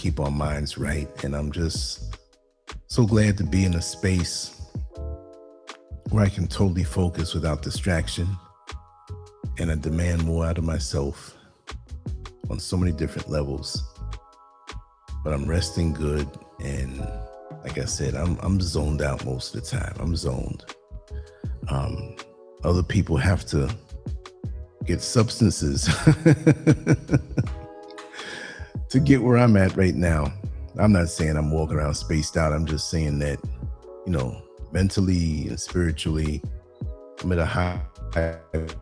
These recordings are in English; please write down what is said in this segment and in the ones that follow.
keep our minds right. And I'm just so glad to be in a space where I can totally focus without distraction, and I demand more out of myself on so many different levels. But I'm resting good, and like I said, I'm zoned out most of the time. I'm zoned. Other people have to get substances to get where I'm at right now. I'm not saying I'm walking around spaced out. I'm just saying that, you know, mentally and spiritually, I'm at a high end,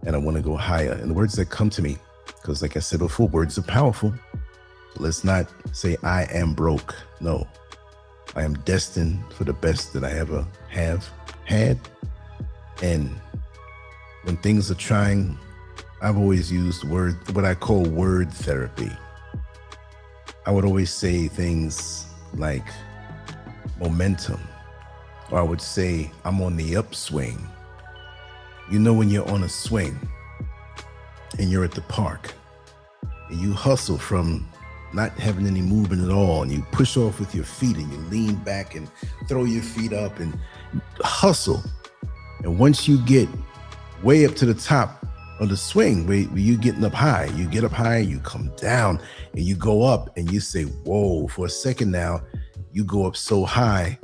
and I want to go higher. And the words that come to me, because like I said before, words are powerful. Let's not say I am broke. No, I am destined for the best that I ever have had. And when things are trying, I've always used what I call word therapy. I would always say things like momentum, or I would say I'm on the upswing. You know, when you're on a swing and you're at the park and you hustle from not having any movement at all, and you push off with your feet and you lean back and throw your feet up and hustle. And once you get way up to the top of the swing, where you're getting up high, you get up high, you come down and you go up, and you say, whoa, for a second now, you go up so high,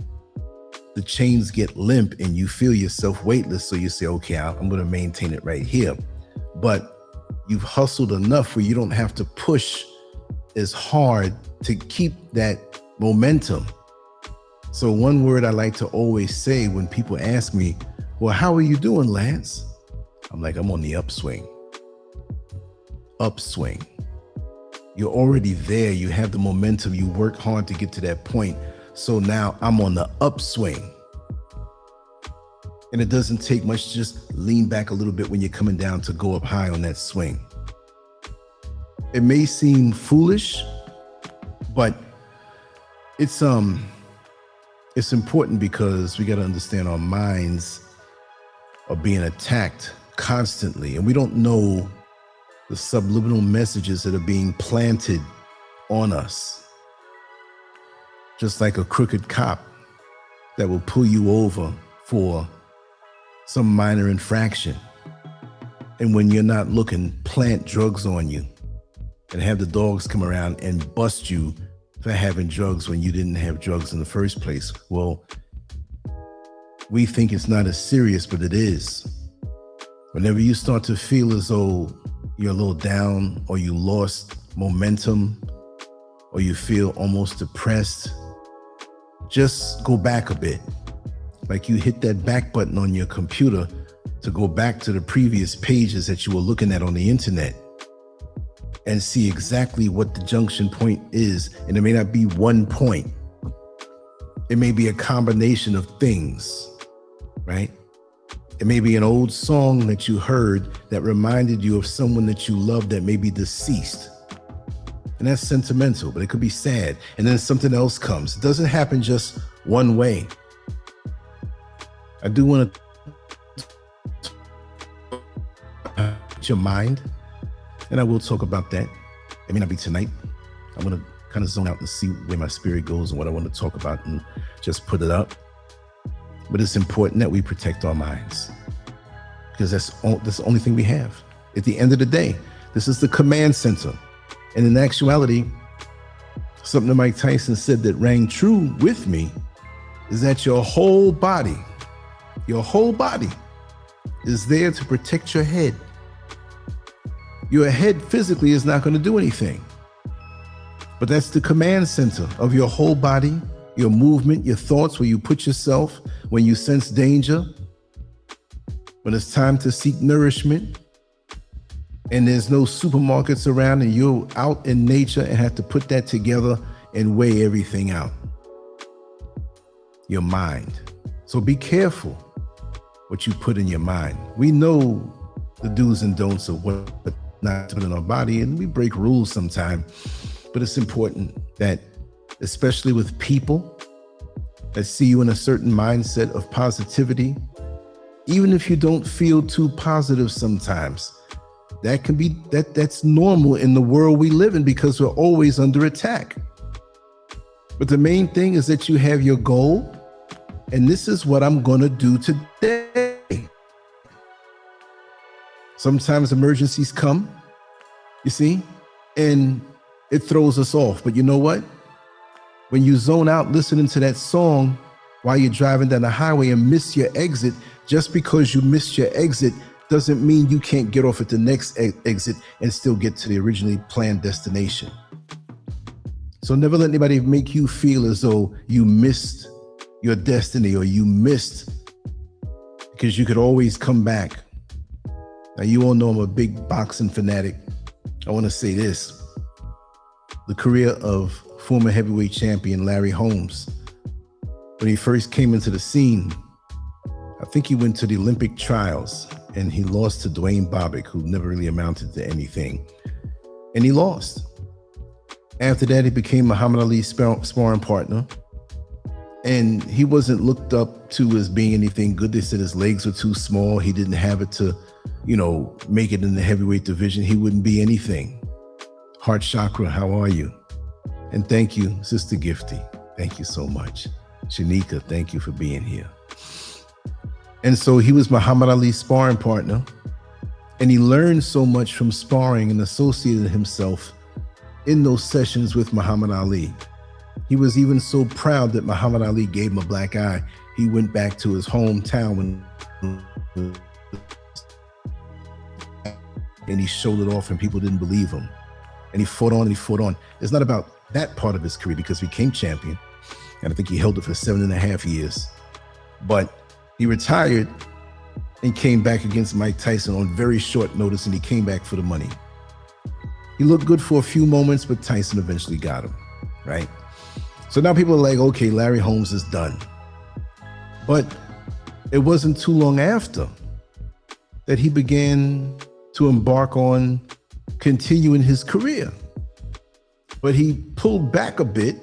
the chains get limp and you feel yourself weightless. So you say, okay, I'm going to maintain it right here. But you've hustled enough where you don't have to push as hard to keep that momentum. So one word I like to always say when people ask me, well, how are you doing, Lance? I'm like, I'm on the upswing. Upswing. You're already there. You have the momentum. You work hard to get to that point. So now I'm on the upswing. And it doesn't take much to just lean back a little bit when you're coming down to go up high on that swing. It may seem foolish, but it's important, because we got to understand our minds are being attacked constantly, and we don't know the subliminal messages that are being planted on us. Just like a crooked cop that will pull you over for some minor infraction, and when you're not looking, plant drugs on you and have the dogs come around and bust you for having drugs when you didn't have drugs in the first place. Well, we think it's not as serious, but it is. Whenever you start to feel as though you're a little down, or you lost momentum, or you feel almost depressed, just go back a bit. Like you hit that back button on your computer to go back to the previous pages that you were looking at on the internet, and see exactly what the junction point is. And it may not be one point. It may be a combination of things, right? It may be an old song that you heard that reminded you of someone that you loved that may be deceased. And that's sentimental, but it could be sad. And then something else comes. It doesn't happen just one way. I do want to your mind, and I will talk about that. It may not be tonight. I'm going to kind of zone out and see where my spirit goes and what I want to talk about, and just put it up. But it's important that we protect our minds, because that's the only thing we have. At the end of the day, this is the command center. And in actuality, something that Mike Tyson said that rang true with me is that your whole body is there to protect your head. Your head physically is not going to do anything, but that's the command center of your whole body, your movement, your thoughts, where you put yourself when you sense danger, when it's time to seek nourishment, and there's no supermarkets around, and you're out in nature and have to put that together and weigh everything out. Your mind. So be careful what you put in your mind. We know the do's and don'ts of what not to put in our body, and we break rules sometimes, but it's important that, especially with people that see you in a certain mindset of positivity, even if you don't feel too positive sometimes, That can be, that's normal in the world we live in because we're always under attack. But the main thing is that you have your goal, and this is what I'm going to do today. Sometimes emergencies come, you see, and it throws us off. But you know what? When you zone out listening to that song while you're driving down the highway and miss your exit, just because you missed your exit doesn't mean you can't get off at the next exit and still get to the originally planned destination. So never let anybody make you feel as though you missed your destiny or you missed, because you could always come back. Now, you all know I'm a big boxing fanatic. I want to say this. The career of former heavyweight champion Larry Holmes, when he first came into the scene, I think he went to the Olympic trials and he lost to Dwayne Bobbitt, who never really amounted to anything. And he lost. After that, he became Muhammad Ali's sparring partner. And he wasn't looked up to as being anything good. They said his legs were too small. He didn't have it to, make it in the heavyweight division. He wouldn't be anything. Heart Chakra, how are you? And thank you, Sister Gifty. Thank you so much. Shanika, thank you for being here. And so he was Muhammad Ali's sparring partner, and he learned so much from sparring and associated himself in those sessions with Muhammad Ali. He was even so proud that Muhammad Ali gave him a black eye. He went back to his hometown and he showed it off, and people didn't believe him. And he fought on and he fought on. It's not about that part of his career, because he became champion, and I think he held it for 7.5 years. But he retired and came back against Mike Tyson on very short notice, and he came back for the money. He looked good for a few moments, but Tyson eventually got him, right? So now people are like, okay, Larry Holmes is done. But it wasn't too long after that he began to embark on continuing his career. But he pulled back a bit,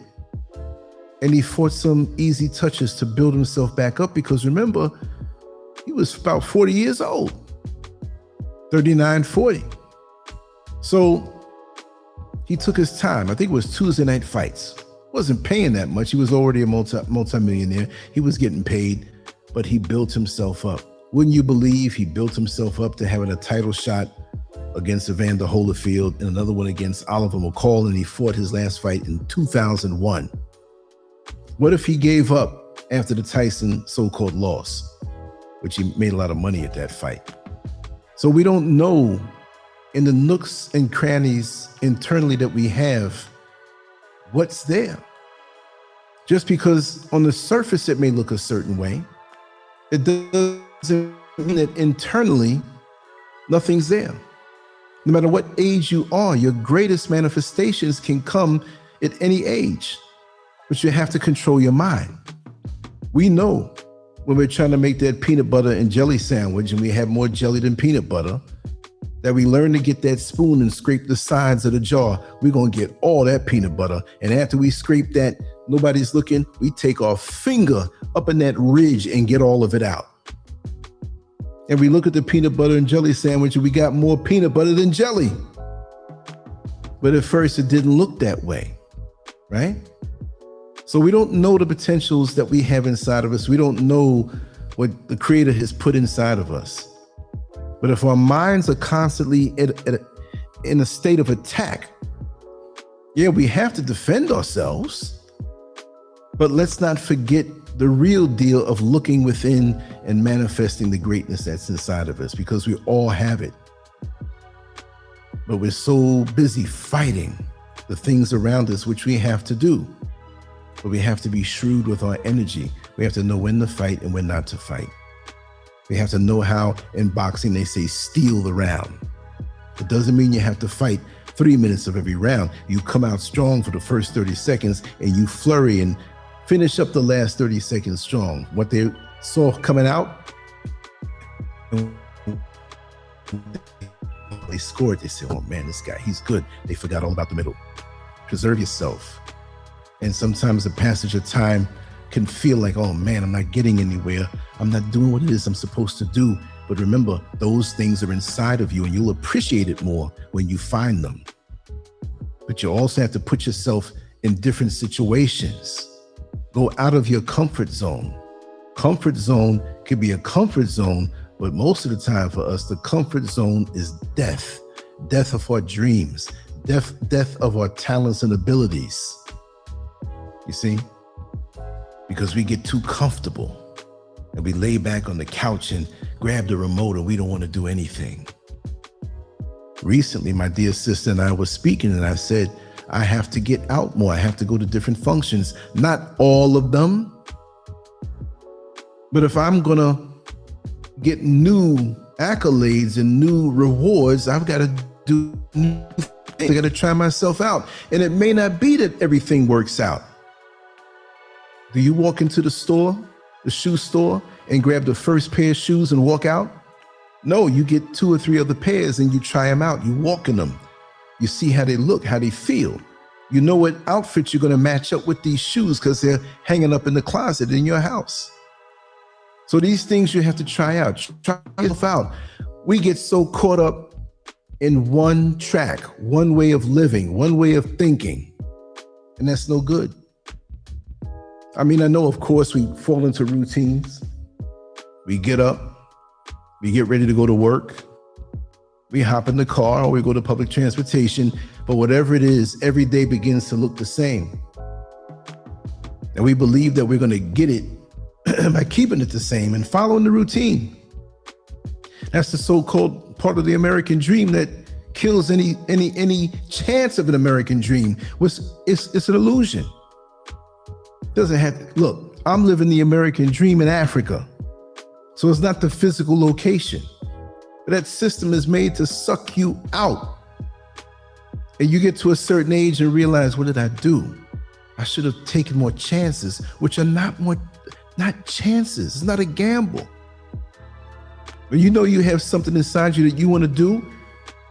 and he fought some easy touches to build himself back up, because remember, he was about 40 years old, 39, 40. So he took his time. I think it was Tuesday night fights. Wasn't paying that much. He was already a multi-millionaire. He was getting paid, but he built himself up. Wouldn't you believe he built himself up to having a title shot against Evander Holyfield and another one against Oliver McCall, and he fought his last fight in 2001. What if he gave up after the Tyson so-called loss, which he made a lot of money at that fight? So we don't know, in the nooks and crannies internally that we have, what's there. Just because on the surface it may look a certain way, it doesn't mean that internally nothing's there. No matter what age you are, your greatest manifestations can come at any age, but you have to control your mind. We know when we're trying to make that peanut butter and jelly sandwich, and we have more jelly than peanut butter, that we learn to get that spoon and scrape the sides of the jar. We're gonna get all that peanut butter. And after we scrape that, nobody's looking, we take our finger up in that ridge and get all of it out. And we look at the peanut butter and jelly sandwich, and we got more peanut butter than jelly. But at first it didn't look that way, right? So we don't know the potentials that we have inside of us. We don't know what the Creator has put inside of us. But if our minds are constantly in a state of attack, yeah, we have to defend ourselves, but let's not forget the real deal of looking within and manifesting the greatness that's inside of us, because we all have it. But we're so busy fighting the things around us, which we have to do. But we have to be shrewd with our energy. We have to know when to fight and when not to fight. We have to know how, in boxing, they say steal the round. It doesn't mean you have to fight 3 minutes of every round. You come out strong for the first 30 seconds and you flurry and finish up the last 30 seconds strong. What they saw coming out, they scored. They said, oh man, this guy, he's good. They forgot all about the middle. Preserve yourself. And sometimes the passage of time can feel like, oh man, I'm not getting anywhere. I'm not doing what it is I'm supposed to do. But remember, those things are inside of you and you'll appreciate it more when you find them. But you also have to put yourself in different situations. Go out of your comfort zone. Comfort zone could be a comfort zone, but most of the time for us, the comfort zone is death. Death of our dreams, death of our talents and abilities. You see? Because we get too comfortable and we lay back on the couch and grab the remote and we don't want to do anything. Recently, my dear sister and I were speaking and I said, I have to get out more. I have to go to different functions. Not all of them. But if I'm going to get new accolades and new rewards, I've got to do new things. I got to try myself out. And it may not be that everything works out. Do you walk into the store, the shoe store, and grab the first pair of shoes and walk out? No, you get 2 or 3 other pairs and you try them out. You walk in them. You see how they look, how they feel. You know what outfits you're going to match up with these shoes because they're hanging up in the closet in your house. So these things you have to try out. Try yourself out. We get so caught up in one track, one way of living, one way of thinking, and that's no good. I mean, I know, of course, we fall into routines. We get up, we get ready to go to work. We hop in the car or we go to public transportation, but whatever it is, every day begins to look the same. And we believe that we're going to get it by keeping it the same and following the routine. That's the so-called part of the American dream that kills any chance of an American dream. It's an illusion. Doesn't have to, look, I'm living the American dream in Africa. So it's not the physical location. But that system is made to suck you out. And you get to a certain age and realize, what did I do? I should have taken more chances, which are not chances. It's not a gamble. When you know you have something inside you that you want to do,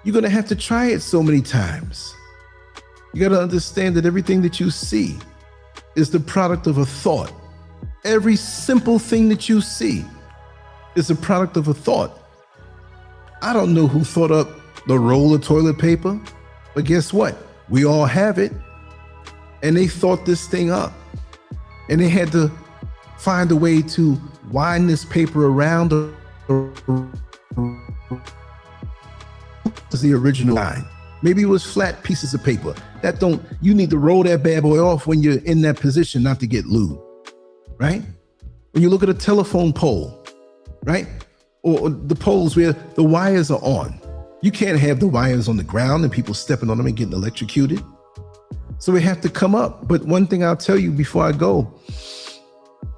you're going to have to try it so many times. You got to understand that everything that you see is the product of a thought. Every simple thing that you see is a product of a thought. I don't know who thought up the roll of toilet paper, but guess what? We all have it. And they thought this thing up. And they had to find a way to wind this paper around the original line. Maybe it was flat pieces of paper. You need to roll that bad boy off when you're in that position not to get lewd, right? When you look at a telephone pole, right? Or the poles where the wires are on. You can't have the wires on the ground and people stepping on them and getting electrocuted. So we have to come up. But one thing I'll tell you before I go,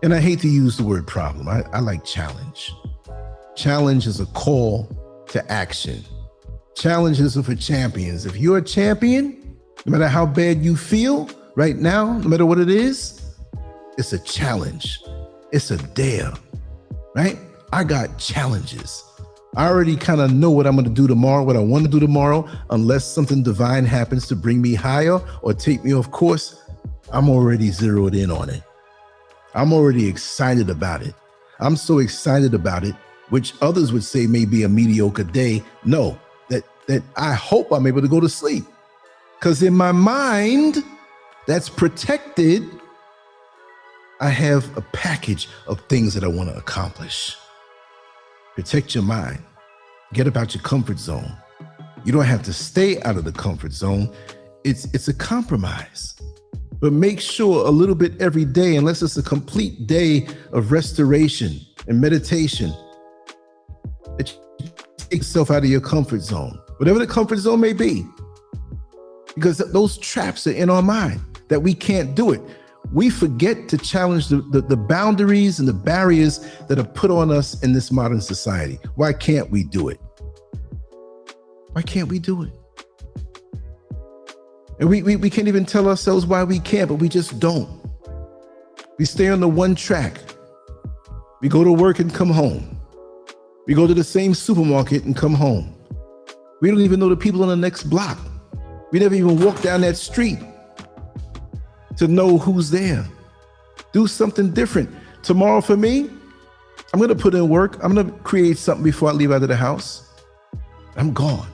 and I hate to use the word problem, I like challenge. Challenge is a call to action. Challenges are for champions. If you're a champion, no matter how bad you feel right now, no matter what it is, it's a challenge. It's a dare, right? I got challenges. I already kind of know what I'm going to do tomorrow, what I want to do tomorrow, unless something divine happens to bring me higher or take me off course. I'm already zeroed in on it. I'm already excited about it. I'm so excited about it, which others would say may be a mediocre day. No, that I hope I'm able to go to sleep. Because in my mind, that's protected, I have a package of things that I want to accomplish. Protect your mind. Get about your comfort zone. You don't have to stay out of the comfort zone. It's a compromise. But make sure a little bit every day, unless it's a complete day of restoration and meditation, that you take yourself out of your comfort zone, whatever the comfort zone may be. Because those traps are in our mind that we can't do it. We forget to challenge the boundaries and the barriers that are put on us in this modern society. Why can't we do it? Why can't we do it? And we can't even tell ourselves why we can't, but we just don't. We stay on the one track. We go to work and come home. We go to the same supermarket and come home. We don't even know the people on the next block. We never even walk down that street to know who's there. Do something different. Tomorrow for me, I'm going to put in work. I'm going to create something before I leave out of the house. I'm gone.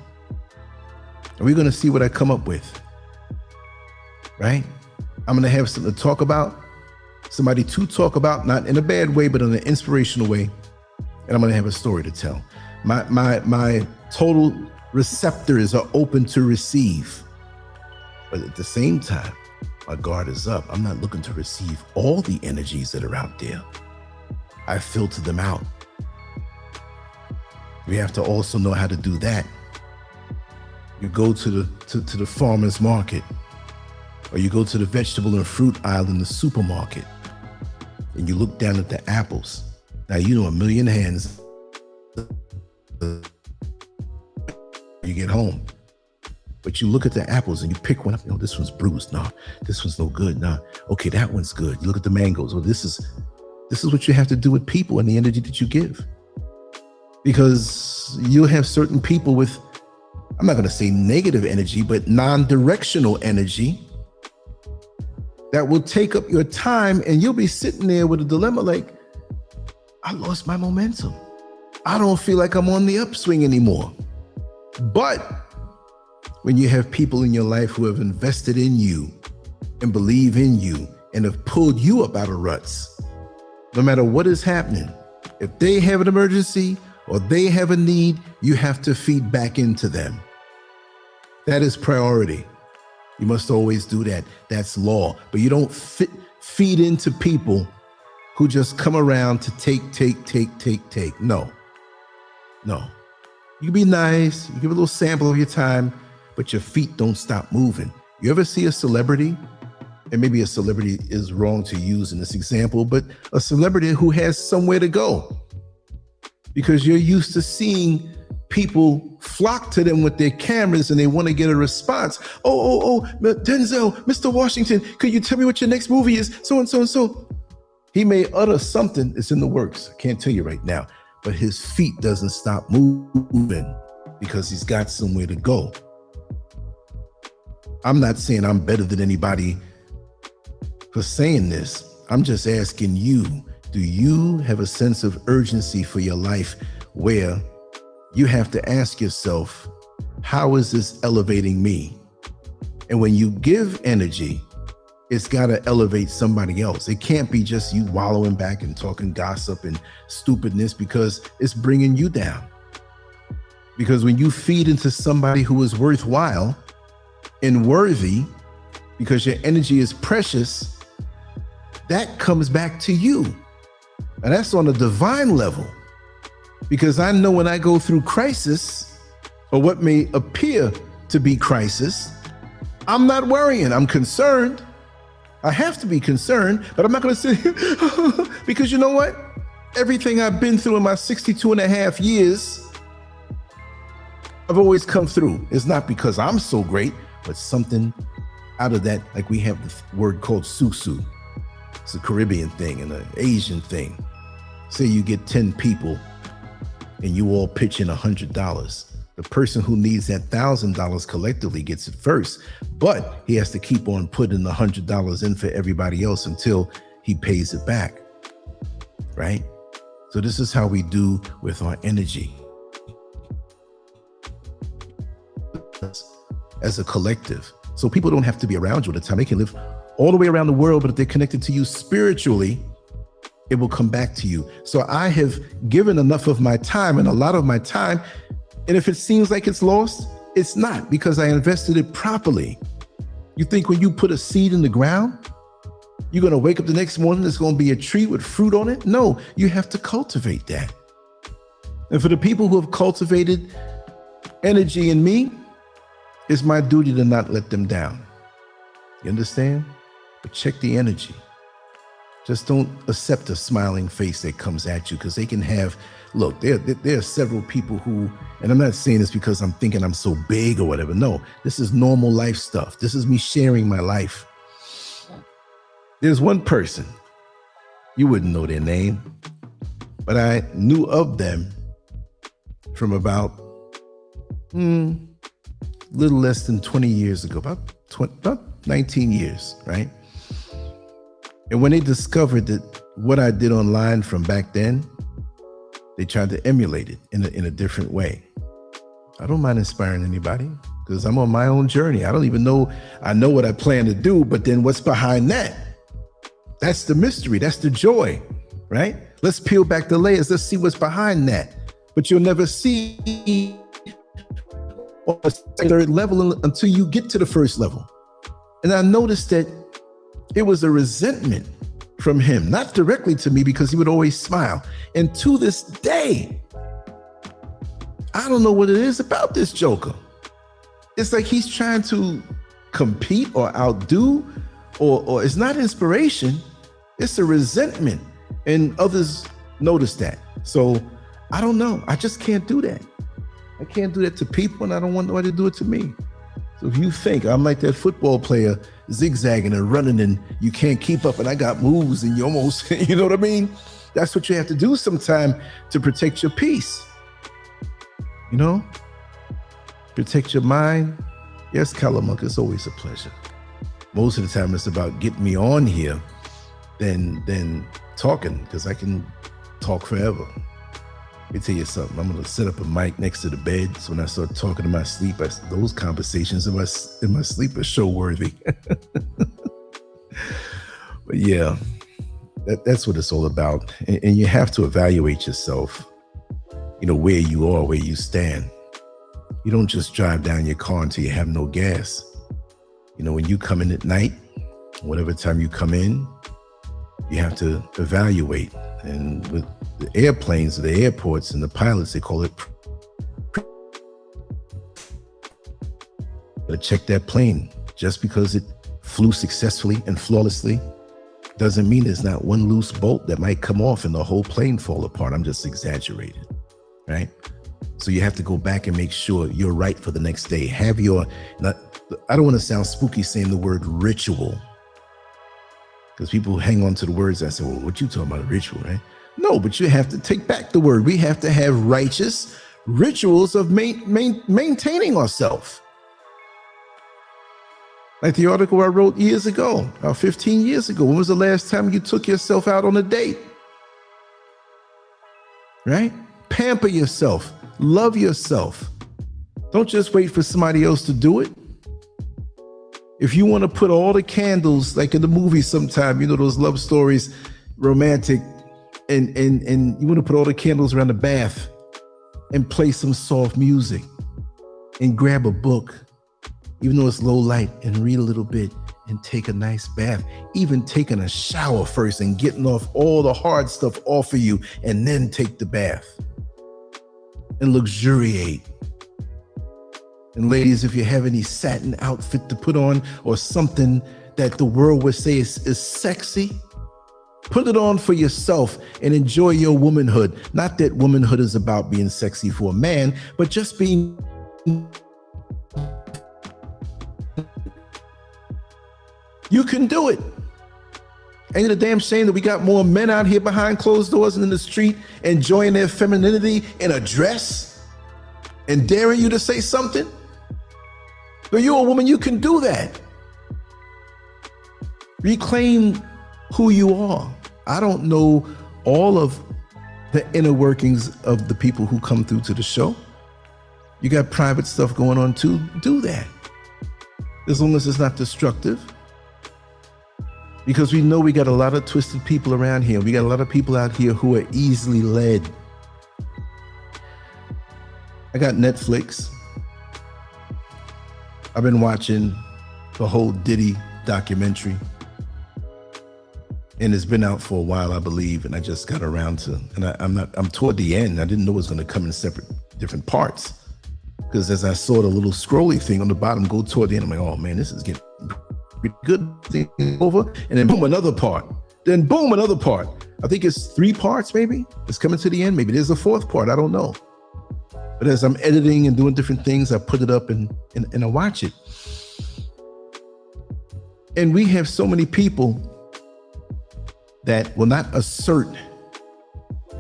And we're going to see what I come up with. Right? I'm going to have something to talk about, somebody to talk about, not in a bad way, but in an inspirational way. And I'm going to have a story to tell. My total receptors are open to receive. But at the same time, my guard is up. I'm not looking to receive all the energies that are out there. I filter them out. We have to also know how to do that. You go to the farmer's market, or you go to the vegetable and fruit aisle in the supermarket, and you look down at the apples. Now, you know, a million hands, you get home. But you look at the apples and you pick one up. You know, this one's bruised. No, this one's no good. No, okay, that one's good. You look at the mangoes. Well, this is what you have to do with people and the energy that you give. Because you'll have certain people with, I'm not going to say negative energy, but non-directional energy that will take up your time, and you'll be sitting there with a dilemma like, I lost my momentum. I don't feel like I'm on the upswing anymore. But when you have people in your life who have invested in you and believe in you and have pulled you up out of ruts, no matter what is happening, if they have an emergency or they have a need, you have to feed back into them. That is priority. You must always do that. That's law. But you don't feed into people who just come around to take. No. You can be nice, you give a little sample of your time, but your feet don't stop moving. You ever see a celebrity, and maybe a celebrity is wrong to use in this example, but a celebrity who has somewhere to go, because you're used to seeing people flock to them with their cameras and they want to get a response. Oh, Denzel, Mr. Washington, could you tell me what your next movie is? So and so and so. He may utter something, it's in the works. I can't tell you right now, but his feet doesn't stop moving because he's got somewhere to go. I'm not saying I'm better than anybody for saying this. I'm just asking you, do you have a sense of urgency for your life where you have to ask yourself, how is this elevating me? And when you give energy, it's got to elevate somebody else. It can't be just you wallowing back and talking gossip and stupidness, because it's bringing you down. Because when you feed into somebody who is worthwhile and worthy, because your energy is precious, that comes back to you. And that's on a divine level. Because I know when I go through crisis, or what may appear to be crisis, I'm not worrying, I'm concerned. I have to be concerned, but I'm not going to say, because you know what? Everything I've been through in my 62 and a half years, I've always come through. It's not because I'm so great, but something out of that, like we have the word called susu. It's a Caribbean thing and an Asian thing. Say you get 10 people and you all pitch in $100. The person who needs that $1,000 collectively gets it first, but he has to keep on putting the $100 in for everybody else until he pays it back, right? So this is how we do with our energy. As a collective. So people don't have to be around you all the time. They can live all the way around the world, but if they're connected to you spiritually, it will come back to you. So I have given enough of my time, and a lot of my time, and if it seems like it's lost, it's not, because I invested it properly. You think when you put a seed in the ground, you're going to wake up the next morning, there's going to be a tree with fruit on it? No, you have to cultivate that. And for the people who have cultivated energy in me, it's my duty to not let them down. You understand? But check the energy. Just don't accept a smiling face that comes at you, because they can have, look, there are several people who, and I'm not saying this because I'm thinking I'm so big or whatever. No, this is normal life stuff. This is me sharing my life. There's one person, you wouldn't know their name, but I knew of them from about little less than 20 years ago, about 19 years, right? And when they discovered that what I did online from back then They tried to emulate it in a different way. I don't mind inspiring anybody because I'm on my own journey. I don't even know, I know what I plan to do, but then what's behind that? That's the mystery. That's the joy, right? Let's peel back the layers. Let's see what's behind that. But you'll never see on the third level until you get to the first level. And I noticed that it was a resentment from him, not directly to me because he would always smile. And to this day, I don't know what it is about this Joker. It's like he's trying to compete or outdo, or it's not inspiration, it's a resentment. And others notice that. So I don't know. I just can't do that. I can't do that to people, and I don't want nobody to do it to me. So if you think I'm like that football player zigzagging and running and you can't keep up and I got moves and you almost, you know what I mean? That's what you have to do sometime to protect your peace. You know? Protect your mind. Yes, Calamunk, it's always a pleasure. Most of the time it's about getting me on here than talking, because I can talk forever. Let me tell you something. I'm gonna set up a mic next to the bed, so when I start talking in my sleep, those conversations in my sleep are show worthy. But yeah, that's what it's all about. And you have to evaluate yourself, you know, where you are, where you stand. You don't just drive down your car until you have no gas. You know, when you come in at night, whatever time you come in, you have to evaluate. And with the airplanes, the airports, and the pilots, they call it. Gotta check that plane. Just because it flew successfully and flawlessly doesn't mean there's not one loose bolt that might come off and the whole plane fall apart. I'm just exaggerating, right? So you have to go back and make sure you're right for the next day. Have your, I don't want to sound spooky saying the word ritual, because people hang on to the words. I say, well, what you talking about, a ritual, right? No, but you have to take back the word. We have to have righteous rituals of maintaining ourselves. Like the article I wrote years ago, about 15 years ago. When was the last time you took yourself out on a date? Right? Pamper yourself. Love yourself. Don't just wait for somebody else to do it. If you want to put all the candles, like in the movies sometime, you know, those love stories, romantic, and you want to put all the candles around the bath and play some soft music and grab a book, even though it's low light, and read a little bit and take a nice bath, even taking a shower first and getting off all the hard stuff off of you, and then take the bath and luxuriate. And ladies, if you have any satin outfit to put on or something that the world would say is sexy, put it on for yourself and enjoy your womanhood. Not that womanhood is about being sexy for a man, but just being you can do it. Ain't it a damn shame that we got more men out here behind closed doors and in the street enjoying their femininity in a dress and daring you to say something? But you're a woman, you can do that. Reclaim who you are. I don't know all of the inner workings of the people who come through to the show. You got private stuff going on too, do that. As long as it's not destructive. Because we know we got a lot of twisted people around here. We got a lot of people out here who are easily led. I got Netflix. I've been watching the whole Diddy documentary. And it's been out for a while, I believe, and I just got around to, and I'm toward the end. I didn't know it was gonna come in different parts. Because as I saw the little scrolly thing on the bottom go toward the end, I'm like, oh man, this is getting pretty good. Thing over, and then boom, another part. Then boom, another part. I think it's 3 parts, maybe. It's coming to the end. Maybe there's a 4th part, I don't know. But as I'm editing and doing different things, I put it up and I watch it. And we have so many people that will not assert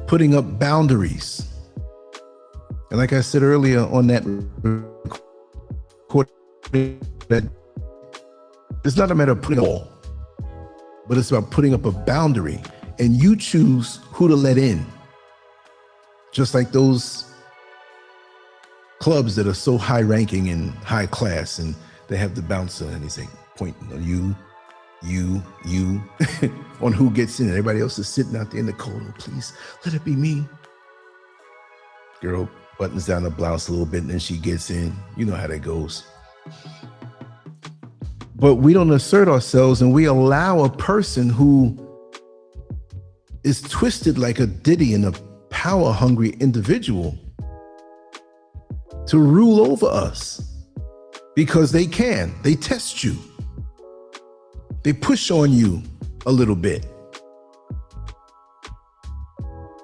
putting up boundaries. And like I said earlier on that recording, that it's not a matter of putting all, but it's about putting up a boundary, and you choose who to let in. Just like those clubs that are so high ranking and high class, and they have the bouncer and he's like pointing on you, on who gets in. Everybody else is sitting out there in the cold. Oh, please, let it be me. Girl buttons down the blouse a little bit and then she gets in. You know how that goes. But we don't assert ourselves, and we allow a person who is twisted like a ditty and a power-hungry individual to rule over us because they can. They test you. They push on you a little bit.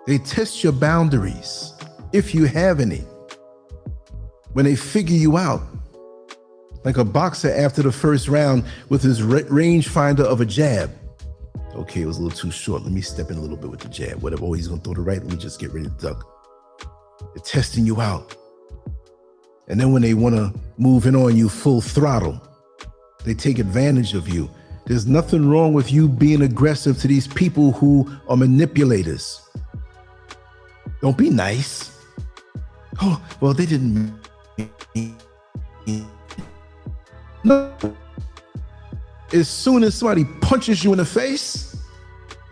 They test your boundaries, if you have any. When they figure you out, like a boxer after the first round with his rangefinder of a jab. Okay, it was a little too short. Let me step in a little bit with the jab. Whatever, oh, he's gonna throw the right, let me just get ready to duck. They're testing you out. And then when they wanna move in on you full throttle, they take advantage of you. There's nothing wrong with you being aggressive to these people who are manipulators. Don't be nice. Oh, well, they didn't. No. As soon as somebody punches you in the face,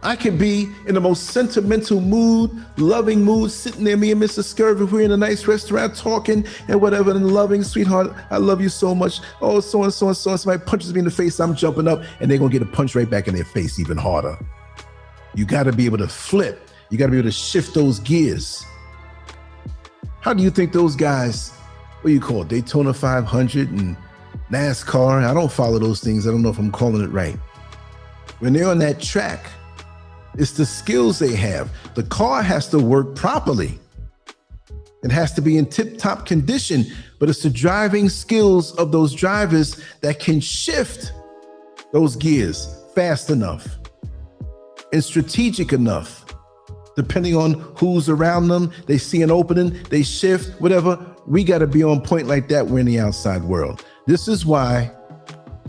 I can be in the most sentimental mood, loving mood, sitting there, me and Mr. Scurv, if we're in a nice restaurant talking and whatever, and loving, sweetheart, I love you so much. Oh, so and so and so. And somebody punches me in the face, I'm jumping up, and they're gonna get a punch right back in their face even harder. You gotta be able to flip. You gotta be able to shift those gears. How do you think those guys, what do you call it, Daytona 500 and NASCAR? I don't follow those things. I don't know if I'm calling it right. When they're on that track, it's the skills they have. The car has to work properly. It has to be in tip-top condition, but it's the driving skills of those drivers that can shift those gears fast enough and strategic enough. Depending on who's around them, they see an opening, they shift, whatever. We got to be on point like that. We're in the outside world. This is why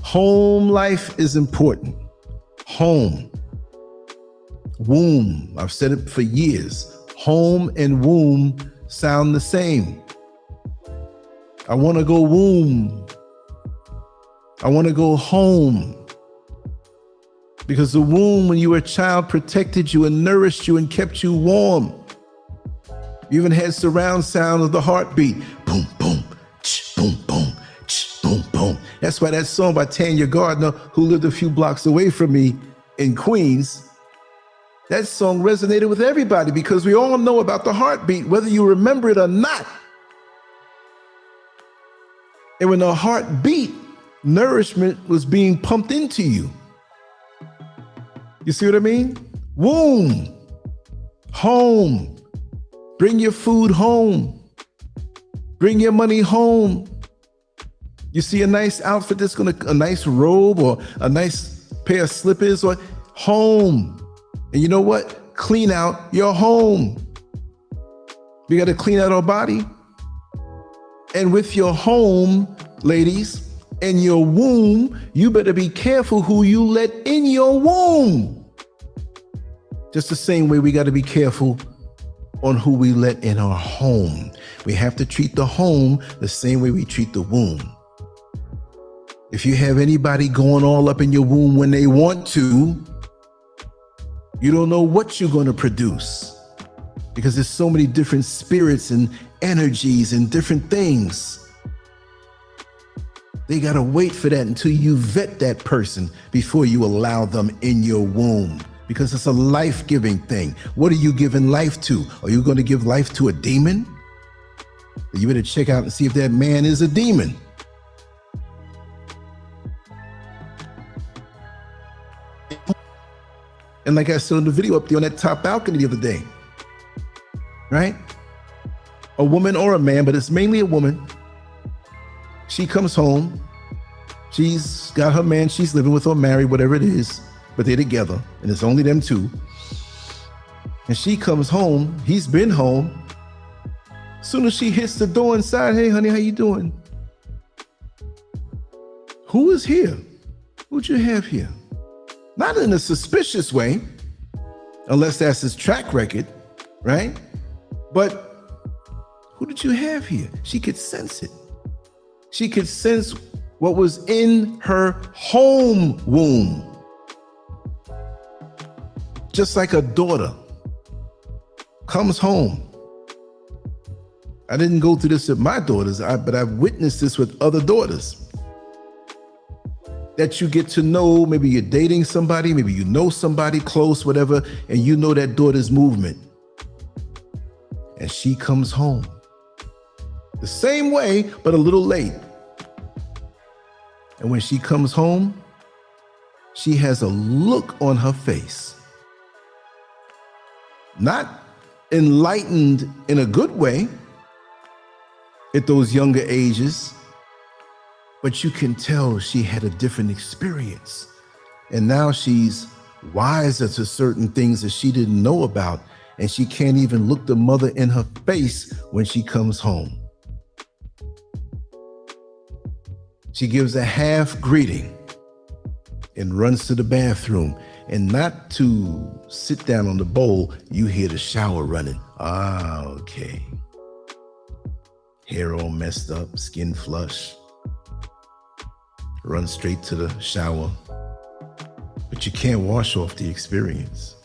home life is important. Home. Womb. I've said it for years. Home and womb sound the same. I want to go womb. I want to go home. Because the womb, when you were a child, protected you and nourished you and kept you warm. You even had surround sound of the heartbeat. Boom, boom, boom, boom, boom, boom. That's why that song by Tanya Gardner, who lived a few blocks away from me in Queens, that song resonated with everybody because we all know about the heartbeat, whether you remember it or not. And when the heart beat, nourishment was being pumped into you. You see what I mean? Womb, home. Bring your food home. Bring your money home. You see a nice outfit that's a nice robe or a nice pair of slippers or home. And you know what? Clean out your home. We got to clean out our body. And with your home, ladies, and your womb, you better be careful who you let in your womb. Just the same way we got to be careful on who we let in our home. We have to treat the home the same way we treat the womb. If you have anybody going all up in your womb when they want to, you don't know what you're going to produce because there's so many different spirits and energies and different things. They got to wait for that until you vet that person before you allow them in your womb, because it's a life-giving thing. What are you giving life to? Are you going to give life to a demon? You better check out and see if that man is a demon. And like I said in the video up there on that top balcony the other day, right? A woman or a man, but it's mainly a woman. She comes home, she's got her man she's living with or married, whatever it is, but they're together and it's only them two. And she comes home, he's been home. As soon as she hits the door inside, hey honey, how you doing? Who is here? Who'd you have here? Not in a suspicious way, unless that's his track record, right? But who did you have here? She could sense it. She could sense what was in her home womb. Just like a daughter comes home. I didn't go through this with my daughters, but I've witnessed this with other daughters. That you get to know, maybe you're dating somebody, maybe you know somebody close, whatever, and you know that daughter's movement. And she comes home. The same way, but a little late. And when she comes home, she has a look on her face. Not enlightened in a good way at those younger ages, but you can tell she had a different experience. And now she's wiser to certain things that she didn't know about, and she can't even look the mother in her face when she comes home. She gives a half greeting and runs to the bathroom, and not to sit down on the bowl, you hear the shower running. Ah, okay. Hair all messed up, skin flush. Run straight to the shower. But you can't wash off the experience.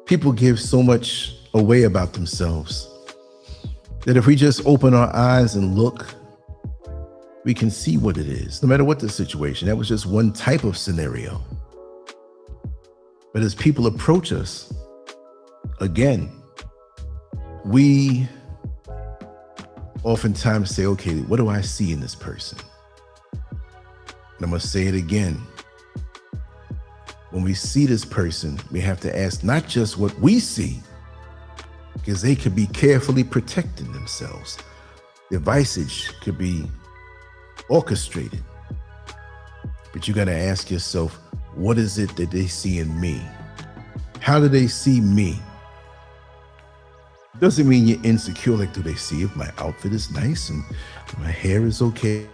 People give so much away about themselves that if we just open our eyes and look, we can see what it is, no matter what the situation. That was just one type of scenario. But as people approach us, again, we oftentimes say, okay, what do I see in this person? And I'm gonna say it again. When we see this person, we have to ask not just what we see, because they could be carefully protecting themselves. Their visage could be orchestrated. But you gotta ask yourself, what is it that they see in me? How do they see me? Doesn't mean you're insecure. Like, do they see if my outfit is nice and my hair is okay?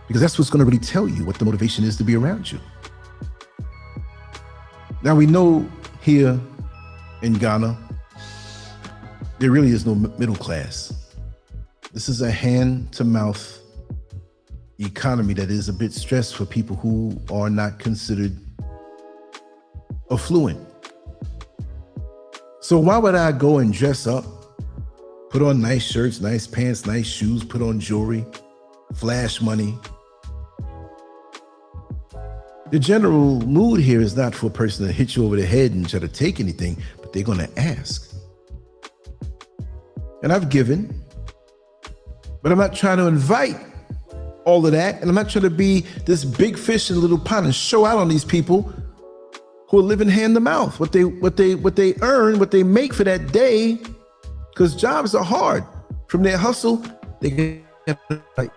Because that's what's going to really tell you what the motivation is to be around you. Now, we know here in Ghana, there really is no middle class. This is a hand-to-mouth economy that is a bit stressed for people who are not considered affluent. So why would I go and dress up, put on nice shirts, nice pants, nice shoes, put on jewelry, flash money? The general mood here is not for a person to hit you over the head and try to take anything, but they're going to ask. And I've given, but I'm not trying to invite all of that. And I'm not trying to be this big fish in a little pond and show out on these people who are living hand to mouth, what they earn, what they make for that day, because jobs are hard. From their hustle, they get like.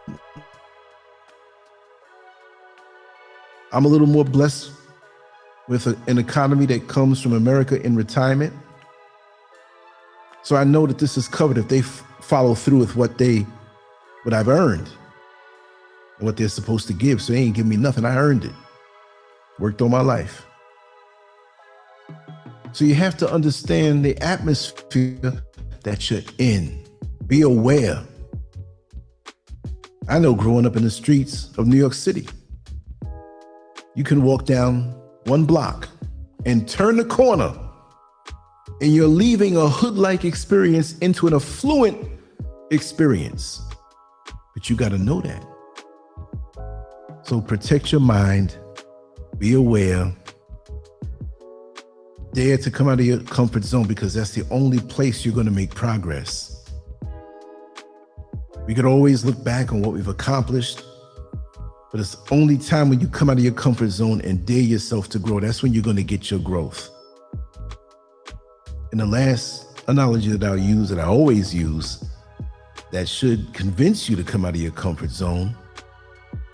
I'm a little more blessed with an economy that comes from America in retirement. So I know that this is covered if they follow through with what I've earned and what they're supposed to give. So they ain't giving me nothing. I earned it. Worked all my life. So you have to understand the atmosphere that you're in. Be aware. I know growing up in the streets of New York City, you can walk down one block and turn the corner, and you're leaving a hood-like experience into an affluent experience. But you got to know that. So protect your mind, be aware, dare to come out of your comfort zone, because that's the only place you're going to make progress. We could always look back on what we've accomplished, but it's the only time when you come out of your comfort zone and dare yourself to grow. That's when you're going to get your growth. And the last analogy that I'll use, that I always use, that should convince you to come out of your comfort zone,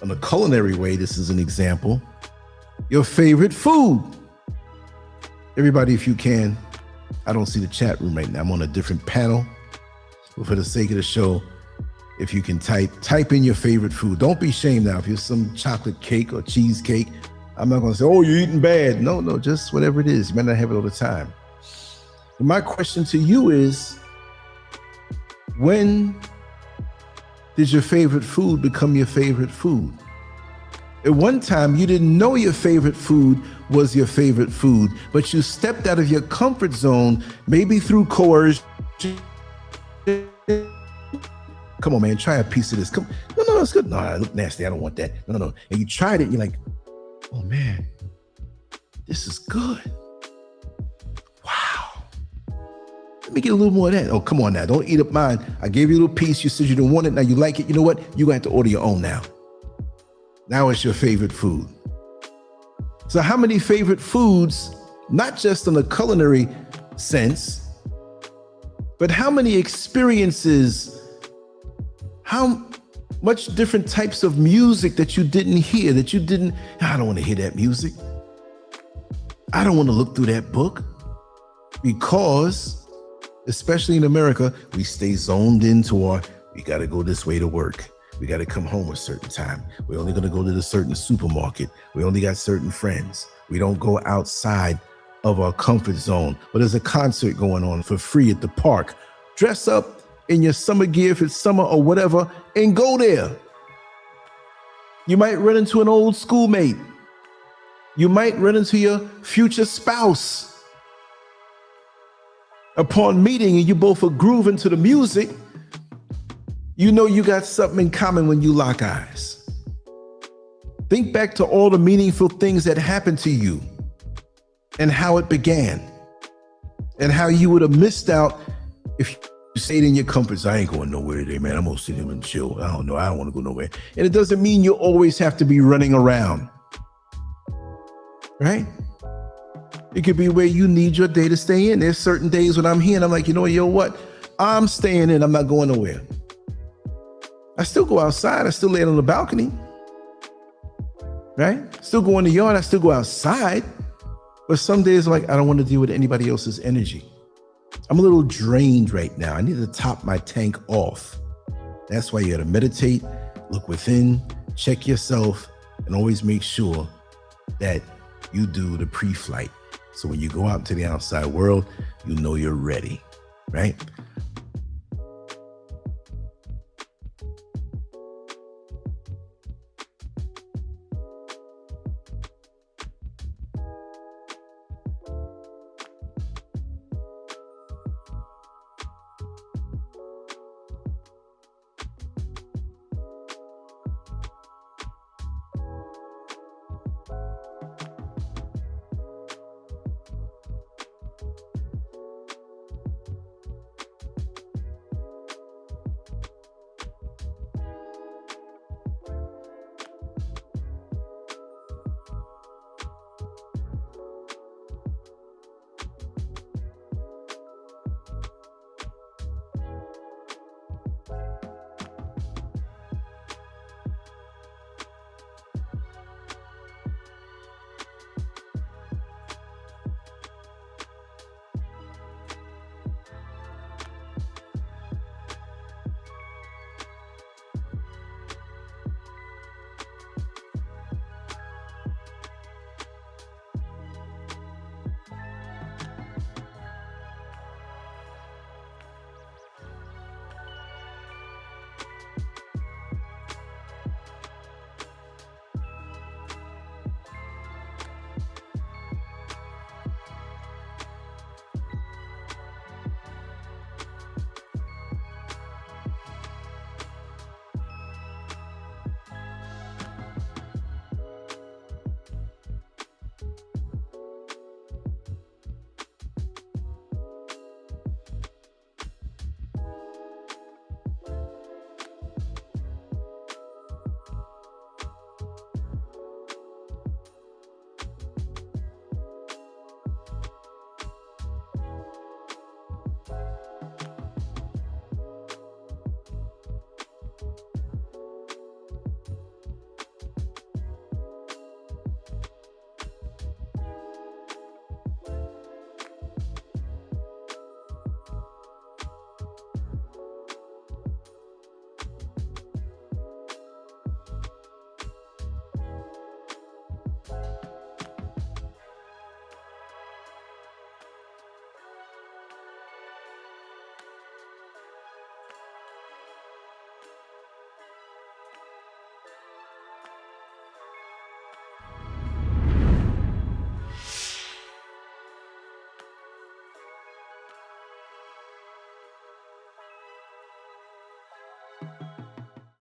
in a culinary way, this is an example, your favorite food. Everybody, if you can, I don't see the chat room right now. I'm on a different panel. But for the sake of the show, if you can type in your favorite food. Don't be ashamed now. If you're some chocolate cake or cheesecake, I'm not going to say, oh, you're eating bad. No, no, just whatever it is. You might not have it all the time. And my question to you is, when did your favorite food become your favorite food? At one time, you didn't know your favorite food was your favorite food, but you stepped out of your comfort zone, maybe through coercion. Come on, man, try a piece of this. Come, no, it's good. No, I look nasty. I don't want that. No. And you tried it, and you're like, oh man, this is good. Wow. Let me get a little more of that. Oh, come on now. Don't eat up mine. I gave you a little piece. You said you didn't want it. Now you like it. You know what? You're going to have to order your own now. Now it's your favorite food. So how many favorite foods, not just in a culinary sense, but how many experiences, how much different types of music that you didn't hear, I don't want to hear that music. I don't want to look through that book, because, especially in America, we stay zoned into we got to go this way to work. We got to come home a certain time. We're only going to go to the certain supermarket. We only got certain friends. We don't go outside of our comfort zone. But there's a concert going on for free at the park. Dress up in your summer gear if it's summer or whatever, and go there. You might run into an old schoolmate. You might run into your future spouse. Upon meeting and you both are grooving to the music, you know you got something in common when you lock eyes. Think back to all the meaningful things that happened to you and how it began, and how you would have missed out if you stayed in your comfort zone. I ain't going nowhere today, man. I'm gonna sit here and chill. I don't know. I don't want to go nowhere. And it doesn't mean you always have to be running around, right? It could be where you need your day to stay in. There's certain days when I'm here and I'm like, you know what? I'm staying in. I'm not going nowhere. I still go outside. I still lay on the balcony, right? Still go in the yard. I still go outside. But some days, like, I don't want to deal with anybody else's energy. I'm a little drained right now. I need to top my tank off. That's why you got to meditate, look within, check yourself, and always make sure that you do the pre-flight. So when you go out into the outside world, you know you're ready, right?